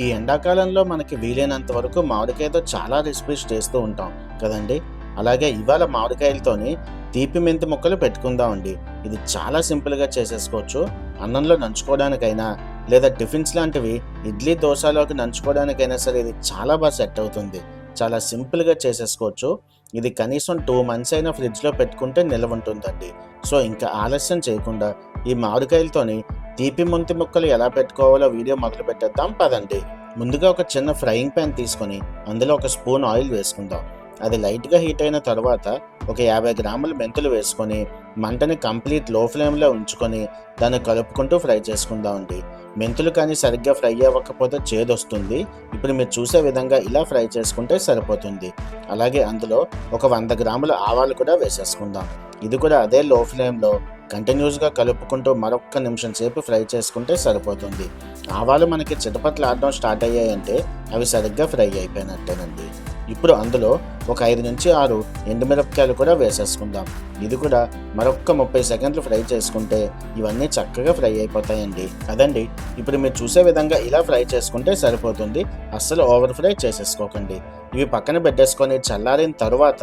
ఈ ఎండాకాలంలో మనకి వీలైనంత వరకు మామిడికాయతో చాలా రెసిపీస్ చేస్తూ ఉంటాం కదండి. అలాగే ఇవాళ మామిడికాయలతోని తీపి మెంతి ముక్కలు పెట్టుకుందామండి. ఇది చాలా సింపుల్గా చేసేసుకోవచ్చు. అన్నంలో నంచుకోవడానికైనా లేదా టిఫిన్స్ లాంటివి ఇడ్లీ దోశలోకి నంచుకోవడానికైనా సరే ఇది చాలా బాగా సెట్ అవుతుంది. చాలా సింపుల్గా చేసేసుకోవచ్చు. ఇది కనీసం 2 మంత్స్ అయినా ఫ్రిడ్జ్లో పెట్టుకుంటే నిల్వ ఉంటుందండి. సో ఇంకా ఆలస్యం చేయకుండా ఈ మామిడికాయలతోని తీపి మెంతి ముక్కలు ఎలా పెట్టుకోవాలో వీడియో మొదలు పెట్టేద్దాం పదండి. ముందుగా ఒక చిన్న ఫ్రైయింగ్ ప్యాన్ తీసుకొని అందులో ఒక స్పూన్ ఆయిల్ వేసుకుందాం. అది లైట్గా హీట్ అయిన తర్వాత ఒక 50 గ్రాముల మెంతులు వేసుకొని మంటని కంప్లీట్ లో ఫ్లేమ్లో ఉంచుకొని దాన్ని కలుపుకుంటూ ఫ్రై చేసుకుందామండి. మెంతులు కానీ సరిగ్గా ఫ్రై అవ్వకపోతే చేదొస్తుంది. ఇప్పుడు మీరు చూసే విధంగా ఇలా ఫ్రై చేసుకుంటే సరిపోతుంది. అలాగే అందులో ఒక 100 గ్రాముల ఆవాలు కూడా వేసేసుకుందాం. ఇది కూడా అదే లో ఫ్లేమ్లో కంటిన్యూస్గా కలుపుకుంటూ మరొక్క నిమిషం సేపు ఫ్రై చేసుకుంటే సరిపోతుంది. ఆవాలు మనకి చిటపటలాడడం స్టార్ట్ అయ్యాయంటే అవి సరిగ్గా ఫ్రై అయిపోయినట్టేనండి. ఇప్పుడు అందులో ఒక 5 నుంచి 6 ఎండుమిరపకాయలు కూడా వేసేసుకుందాం. ఇది కూడా మరొక్క 30 సెకండ్లు ఫ్రై చేసుకుంటే ఇవన్నీ చక్కగా ఫ్రై అయిపోతాయండి. అదండి, ఇప్పుడు మీరు చూసే విధంగా ఇలా ఫ్రై చేసుకుంటే సరిపోతుంది. అస్సలు ఓవర్ ఫ్రై చేసేసుకోకండి. ఇవి పక్కన పెట్టేసుకొని చల్లారిన తరువాత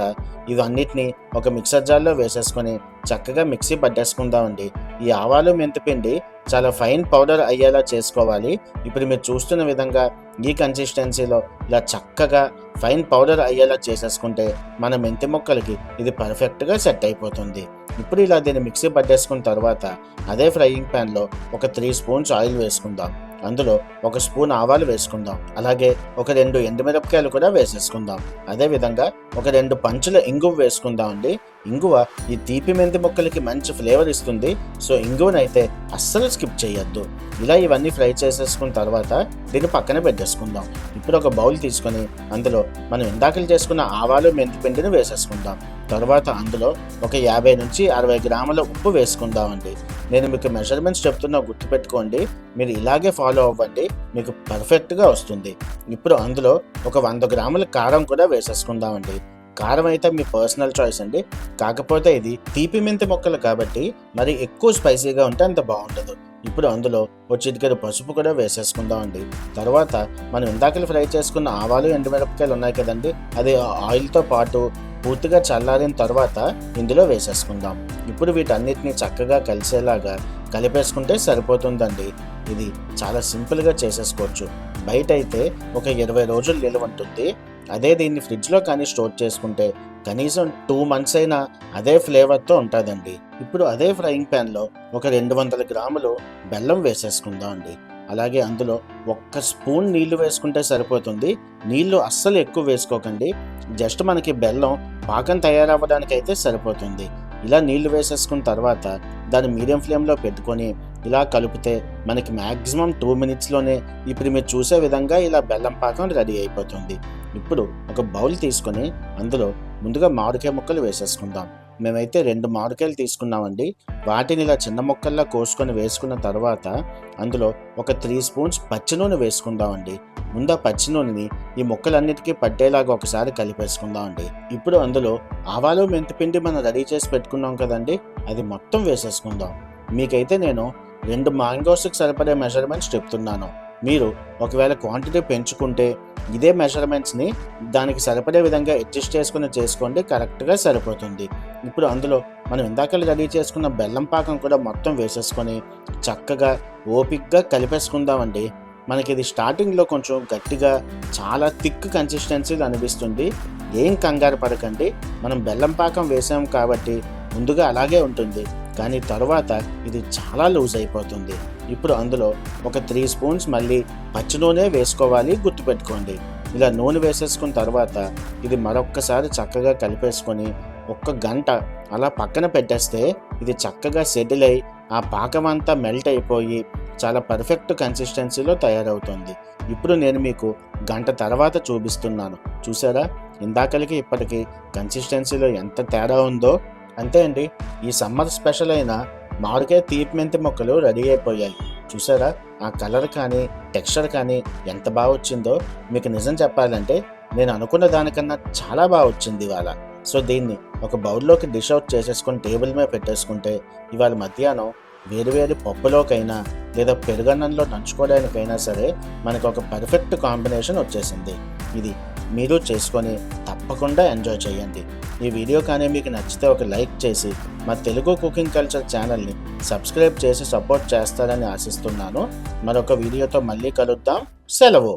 ఇవన్నిటిని ఒక మిక్సర్ జార్లో వేసేసుకొని చక్కగా మిక్సీ పట్టేసుకుందామండి. ఈ ఆవాలు మెంతిపిండి చాలా ఫైన్ పౌడర్ అయ్యేలా చేసుకోవాలి. ఇప్పుడు మీరు చూస్తున్న విధంగా ఈ కన్సిస్టెన్సీలో ఇలా చక్కగా ఫైన్ పౌడర్ అయ్యేలా చేసేసుకుంటే మన మెంతి ముక్కలకి ఇది పర్ఫెక్ట్గా సెట్ అయిపోతుంది. ఇప్పుడు ఇలా దీన్ని మిక్సీ పట్టేసుకున్న తర్వాత అదే ఫ్రైయింగ్ ప్యాన్లో ఒక 3 స్పూన్స్ ఆయిల్ వేసుకుందాం. అందులో ఒక స్పూన్ ఆవాలు వేసుకుందాం. అలాగే ఒక 2 ఎండుమిరపకాయలు కూడా వేసేసుకుందాం. అదేవిధంగా ఒక 2 పంచుల ఇంగువ వేసుకుందాం అండి. ఇంగువ ఈ తీపి మెంతి ముక్కలకి మంచి ఫ్లేవర్ ఇస్తుంది. సో ఇంగువనైతే అస్సలు స్కిప్ చేయొద్దు. ఇలా ఇవన్నీ ఫ్రై చేసేసుకున్న తర్వాత దీన్ని పక్కన పెట్టేసుకుందాం. ఇప్పుడు ఒక బౌల్ తీసుకొని అందులో మనం ఇందాకలు చేసుకున్న ఆవాలు మెంతి పిండిని వేసేసుకుందాం. తర్వాత అందులో ఒక 50 నుంచి 60 గ్రాముల ఉప్పు వేసుకుందామండి. నేను మీకు మెజర్మెంట్స్ చెప్తున్నా, గుర్తుపెట్టుకోండి. మీరు ఇలాగే ఫాలో అవ్వండి, మీకు పర్ఫెక్ట్గా వస్తుంది. ఇప్పుడు అందులో ఒక 100 గ్రాముల కారం కూడా వేసేసుకుందామండి. కారం అయితే మీ పర్సనల్ చాయిస్ అండి. కాకపోతే ఇది తీపి మెంతి ముక్కలు కాబట్టి మరి ఎక్కువ స్పైసీగా ఉంటే అంత బాగుండదు. ఇప్పుడు అందులో ఒక చిటికెడు పసుపు కూడా వేసేసుకుందామండి. తర్వాత మనం ఇందాకలు ఫ్రై చేసుకున్న ఆవాలు ఎండుమిరపకాయలు ఉన్నాయి కదండి, అది ఆయిల్తో పాటు పూర్తిగా చల్లారిన తర్వాత ఇందులో వేసేసుకుందాం. ఇప్పుడు వీటన్నిటిని చక్కగా కలిసేలాగా కలిపేసుకుంటే సరిపోతుందండి. ఇది చాలా సింపుల్గా చేసేసుకోవచ్చు. బయట అయితే ఒక 20 రోజులు నిల్వ ఉంటుంది. అదే దీన్ని ఫ్రిడ్జ్లో కానీ స్టోర్ చేసుకుంటే కనీసం 2 మంత్స్ అయినా అదే ఫ్లేవర్తో ఉంటుందండి. ఇప్పుడు అదే ఫ్రైయింగ్ ప్యాన్లో ఒక 200 గ్రాములు బెల్లం వేసేసుకుందాం అండి. అలాగే అందులో 1 స్పూన్ నీళ్లు వేసుకుంటే సరిపోతుంది. నీళ్లు అస్సలు ఎక్కువ వేసుకోకండి. జస్ట్ మనకి బెల్లం పాకం తయారవ్వడానికి అయితే సరిపోతుంది. ఇలా నీళ్లు వేసేసుకున్న తర్వాత దాన్ని మీడియం ఫ్లేమ్లో పెట్టుకొని ఇలా కలిపితే మనకి మ్యాక్సిమం 2 మినిట్స్లోనే ఇప్పుడు మీరు చూసే విధంగా ఇలా బెల్లం పాకం రెడీ అయిపోతుంది. ఇప్పుడు ఒక బౌల్ తీసుకొని అందులో ముందుగా మామిడికాయ ముక్కలు వేసేసుకుందాం. మేమైతే 2 మామిడికాయలు తీసుకున్నామండి. వాటిని ఇలా చిన్న ముక్కల్లా కోసుకొని వేసుకున్న తర్వాత అందులో ఒక 3 స్పూన్స్ పచ్చి నూనె వేసుకుందామండి. ముందు ఆ పచ్చి నూనెని ఈ ముక్కలన్నిటికీ పట్టేలాగా ఒకసారి కలిపేసుకుందామండి. ఇప్పుడు అందులో ఆవాలు మెంతిపిండి మనం రెడీ చేసి పెట్టుకున్నాం కదండి, అది మొత్తం వేసేసుకుందాం. మీకైతే నేను 2 మ్యాంగోస్కి సరిపడే మెజర్మెంట్స్ చెప్తున్నాను. మీరు ఒకవేళ క్వాంటిటీ పెంచుకుంటే ఇదే మెజర్మెంట్స్ని దానికి సరిపడే విధంగా అడ్జస్ట్ చేసుకోండి, కరెక్ట్గా సరిపోతుంది. ఇప్పుడు అందులో మనం ఇందాక రెడీ చేసుకున్న బెల్లం పాకం కూడా మొత్తం వేసేసుకొని చక్కగా ఓపిక్గా కలిపేసుకుందామండి. మనకి ఇది స్టార్టింగ్లో కొంచెం గట్టిగా చాలా థిక్ కన్సిస్టెన్సీ అనిపిస్తుంది. ఏం కంగారు పడకండి, మనం బెల్లం పాకం వేసాం కాబట్టి ముందుగా అలాగే ఉంటుంది, కానీ తర్వాత ఇది చాలా లూజ్ అయిపోతుంది. ఇప్పుడు అందులో ఒక 3 స్పూన్స్ మళ్ళీ పచ్చి నూనె వేసుకోవాలి, గుర్తుపెట్టుకోండి. ఇలా నూనె వేసేసుకున్న తర్వాత ఇది మరొక్కసారి చక్కగా కలిపేసుకొని 1 గంట అలా పక్కన పెట్టేస్తే ఇది చక్కగా సెటిల్ అయి ఆ పాకం అంతా మెల్ట్ అయిపోయి చాలా పర్ఫెక్ట్ కన్సిస్టెన్సీలో తయారవుతుంది. ఇప్పుడు నేను మీకు గంట తర్వాత చూపిస్తున్నాను. చూసారా, ఇందాకలికి ఇప్పటికి కన్సిస్టెన్సీలో ఎంత తేడా ఉందో. అంతే అండి, ఈ సమ్మర్ స్పెషల్ అయిన మామిడికాయ తీపి మెంతి ముక్కలు రెడీ అయిపోయాయి. చూసారా, ఆ కలర్ కానీ టెక్స్చర్ కానీ ఎంత బాగా వచ్చిందో. మీకు నిజం చెప్పాలంటే నేను అనుకున్న దానికన్నా చాలా బాగా వచ్చింది ఇవాళ. సో దీన్ని ఒక బౌల్లోకి డిష్ అవుట్ చేసేసుకొని టేబుల్ మీద పెట్టేసుకుంటే ఇవాళ మధ్యాహ్నం వేరువేరు పప్పులోకైనా లేదా పెరుగన్నంలో నంచుకోవడానికైనా సరే మనకు ఒక పర్ఫెక్ట్ కాంబినేషన్ వచ్చేసింది. ఇది మీరు చేసుకొని తప్పకుండా ఎంజాయ్ చేయండి. ఈ వీడియో కానీ మీకు నచ్చితే ఒక లైక్ చేసి మా తెలుగు కుకింగ్ కల్చర్ ఛానల్ని సబ్స్క్రైబ్ చేసి సపోర్ట్ చేస్తారని ఆశిస్తున్నాను. మరొక వీడియోతో మళ్ళీ కలుద్దాం. సెలవు.